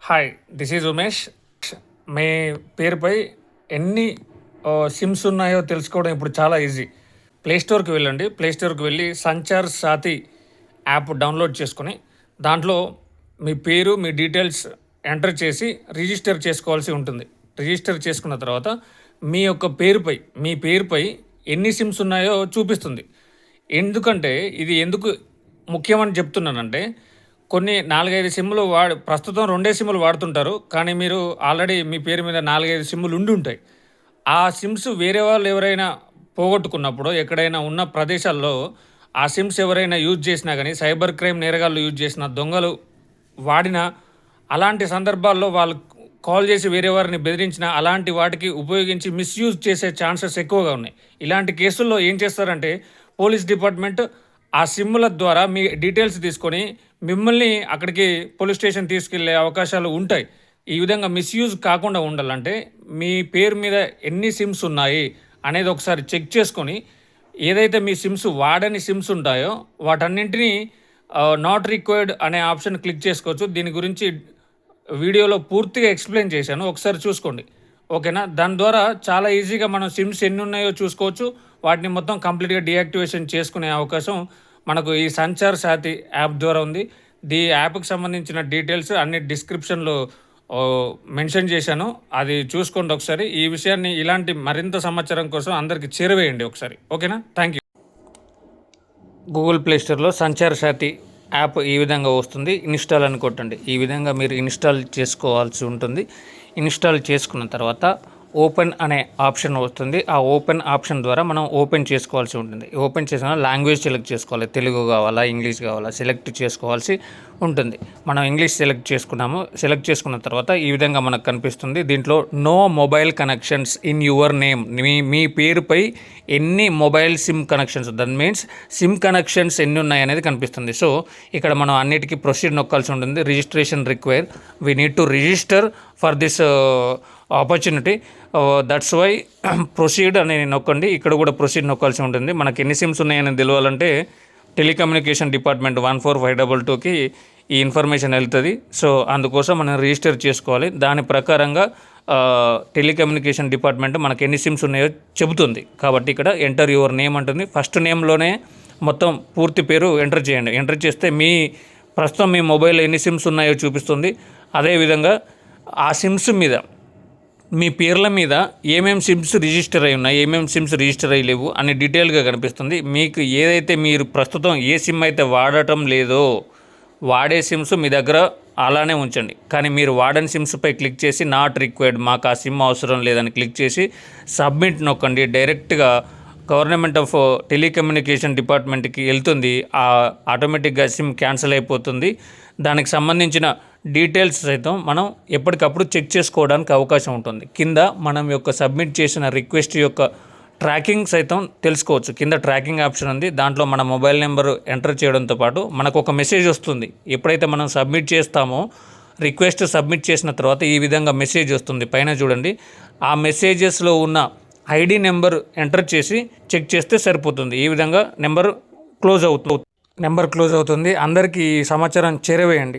Hi, this is Umesh. మీ పేరుపై ఎన్ని సిమ్స్ ఉన్నాయో తెలుసుకోవడం ఇప్పుడు చాలా ఈజీ. ప్లేస్టోర్కి వెళ్ళండి. ప్లేస్టోర్కి వెళ్ళి సంచార్ సాతి యాప్ డౌన్లోడ్ చేసుకొని దాంట్లో మీ పేరు, మీ డీటెయిల్స్ ఎంటర్ చేసి రిజిస్టర్ చేసుకోవాల్సి ఉంటుంది. రిజిస్టర్ చేసుకున్న తర్వాత మీ పేరుపై ఎన్ని సిమ్స్ ఉన్నాయో చూపిస్తుంది. ఎందుకంటే ఇది ఎందుకు ముఖ్యమని చెప్తున్నానంటే, కొన్ని 4, 5 సిమ్‌లు ప్రస్తుతం 2 సిమ్‌లు వాడుతుంటారు. కానీ మీరు ఆల్రెడీ మీ పేరు మీద 4, 5 సిమ్‌లు ఉండుంటాయి. ఆ సిమ్స్ వేరే వాళ్ళు ఎవరైనా పోగొట్టుకున్నప్పుడు, ఎక్కడైనా ఉన్న ప్రదేశాల్లో ఆ సిమ్స్ ఎవరైనా యూజ్ చేసినా గానీ, సైబర్ క్రైమ్ నేరగాళ్ళు యూజ్ చేసిన, దొంగలు వాడిన, అలాంటి సందర్భాల్లో వాళ్ళు కాల్ చేసి వేరే వారిని బెదిరించిన, అలాంటి వాటికి ఉపయోగించి మిస్‌యూజ్ చేసే ఛాన్సెస్ ఎక్కువగా ఉన్నాయి. ఇలాంటి కేసుల్లో ఏం చేస్తారంటే, పోలీస్ డిపార్ట్‌మెంట్ ఆ సిమ్‌ల ద్వారా మీ డీటెయిల్స్ తీసుకొని మిమ్మల్ని అక్కడికి పోలీస్ స్టేషన్ తీసుకెళ్ళే అవకాశాలు ఉంటాయి. ఈ విధంగా మిస్‌యూజ్ కాకుండా ఉండాలంటే మీ పేరు మీద ఎన్ని సిమ్స్ ఉన్నాయి అనేది ఒకసారి చెక్ చేసుకొని, ఏదైతే మీ సిమ్స్ వాడని సిమ్స్ ఉంటాయో వాటన్నింటినీ నాట్ రిక్వైర్డ్ అనే ఆప్షన్ క్లిక్ చేసుకోవచ్చు. దీని గురించి వీడియోలో పూర్తిగా ఎక్స్‌ప్లెయిన్ చేశాను. ఒకసారి చూసుకోండి. ఓకేనా? దాని ద్వారా చాలా ఈజీగా మనం సిమ్స్ ఎన్ని ఉన్నాయో చూసుకోవచ్చు. వాటిని మొత్తం కంప్లీట్‌గా డీయాక్టివేషన్ చేసుకునే అవకాశం మనకు ఈ సంచార్ సాతి యాప్ ద్వారా ఉంది. యాప్‌కి సంబంధించిన డీటెయిల్స్ అన్ని డిస్క్రిప్షన్‌లో మెన్షన్ చేశాను. అది చూసుకోండి ఒకసారి. ఈ విషయాన్ని ఇలాంటి మరింత సమాచారం కోసం అందరికి చేరవేయండి ఒకసారి. ఓకేనా? Thank you. గూగుల్ ప్లే స్టోర్‌లో సంచార్ సాతి యాప్ ఈ విధంగా వస్తుంది. ఇన్‌స్టాల్ అని కొట్టండి. ఈ విధంగా మీరు ఇన్‌స్టాల్ చేసుకోవాల్సి ఉంటుంది. ఇన్‌స్టాల్ చేసుకున్న తర్వాత ఓపెన్ అనే ఆప్షన్ వస్తుంది. ఆ ఓపెన్ ఆప్షన్ ద్వారా మనం ఓపెన్ చేసుకోవాల్సి ఉంటుంది. ఓపెన్ చేసిన లాంగ్వేజ్ సెలెక్ట్ చేసుకోవాలి. తెలుగు కావాలా, ఇంగ్లీష్ కావాలా సెలెక్ట్ చేసుకోవాల్సి ఉంటుంది. మనం ఇంగ్లీష్ సెలెక్ట్ చేసుకున్నాము. సెలెక్ట్ చేసుకున్న తర్వాత ఈ విధంగా మనకు కనిపిస్తుంది. దీంట్లో no mobile connections in your name. మీ పేరుపై ఎన్ని mobile SIM connections, that means SIM connections ఎన్ని ఉన్నాయి అనేది కనిపిస్తుంది. సో ఇక్కడ మనం అన్నిటికీ ప్రొసీడ్ నొక్కాల్సి ఉంటుంది. Registration require, we need to register for this opportunity. That's why proceed అని నొక్కండి. ఇక్కడ కూడా ప్రొసీడ్ నొక్కాల్సి ఉంటుంది. మనకి ఎన్ని సిమ్స్ ఉన్నాయని తెలియాలంటే టెలికమ్యూనికేషన్ డిపార్ట్మెంట్ 14522కి ఈ ఇన్ఫర్మేషన్ వెళ్తుంది. సో అందుకోసం మనం రిజిస్టర్ చేసుకోవాలి. దాని ప్రకారంగా టెలికమ్యూనికేషన్ డిపార్ట్మెంట్ మనకి ఎన్ని సిమ్స్ ఉన్నాయో చెబుతుంది. కాబట్టి ఇక్కడ ఎంటర్ యువర్ నేమ్ అంటుంది. ఫస్ట్ నేమ్లోనే మొత్తం పూర్తి పేరు ఎంటర్ చేయండి. ఎంటర్ చేస్తే ప్రస్తుతం మీ మొబైల్లో ఎన్ని సిమ్స్ ఉన్నాయో చూపిస్తుంది. అదేవిధంగా ఆ సిమ్స్ మీద మీ పేర్ల మీద ఏమేమి సిమ్స్ రిజిస్టర్ అయి ఉన్నాయి, ఏమేమి సిమ్స్ రిజిస్టర్ అయ్యి లేవు అని డీటెయిల్గా కనిపిస్తుంది. మీకు ఏదైతే మీరు ప్రస్తుతం ఏ సిమ్ అయితే వాడటం లేదో వాడే సిమ్స్ మీ దగ్గర అలానే ఉంచండి. కానీ మీరు వాడని సిమ్స్పై క్లిక్ చేసి నాట్ రిక్వైర్డ్, మాకు ఆ సిమ్ అవసరం లేదని క్లిక్ చేసి సబ్మిట్ నొక్కండి. డైరెక్ట్గా గవర్నమెంట్ ఆఫ్ టెలికమ్యూనికేషన్ డిపార్ట్మెంట్కి వెళ్తుంది. ఆటోమేటిక్గా సిమ్ క్యాన్సిల్ అయిపోతుంది. దానికి సంబంధించిన డీటెయిల్స్ సైతం మనం ఎప్పటికప్పుడు చెక్ చేసుకోవడానికి అవకాశం ఉంటుంది. కింద మనం సబ్మిట్ చేసిన రిక్వెస్ట్ యొక్క ట్రాకింగ్ సైతం తెలుసుకోవచ్చు. కింద ట్రాకింగ్ ఆప్షన్ ఉంది. దాంట్లో మన మొబైల్ నెంబర్ ఎంటర్ చేయడంతో పాటు మనకు ఒక మెసేజ్ వస్తుంది. ఎప్పుడైతే మనం సబ్మిట్ చేస్తామో, రిక్వెస్ట్ సబ్మిట్ చేసిన తర్వాత ఈ విధంగా మెసేజ్ వస్తుంది. పైన చూడండి. ఆ మెసేజెస్లో ఉన్న ఐడి నెంబర్ ఎంటర్ చేసి చెక్ చేస్తే సరిపోతుంది. ఈ విధంగా నెంబర్ క్లోజ్ అవుతుంది. అందరికీ ఈ సమాచారం చేరవేయండి.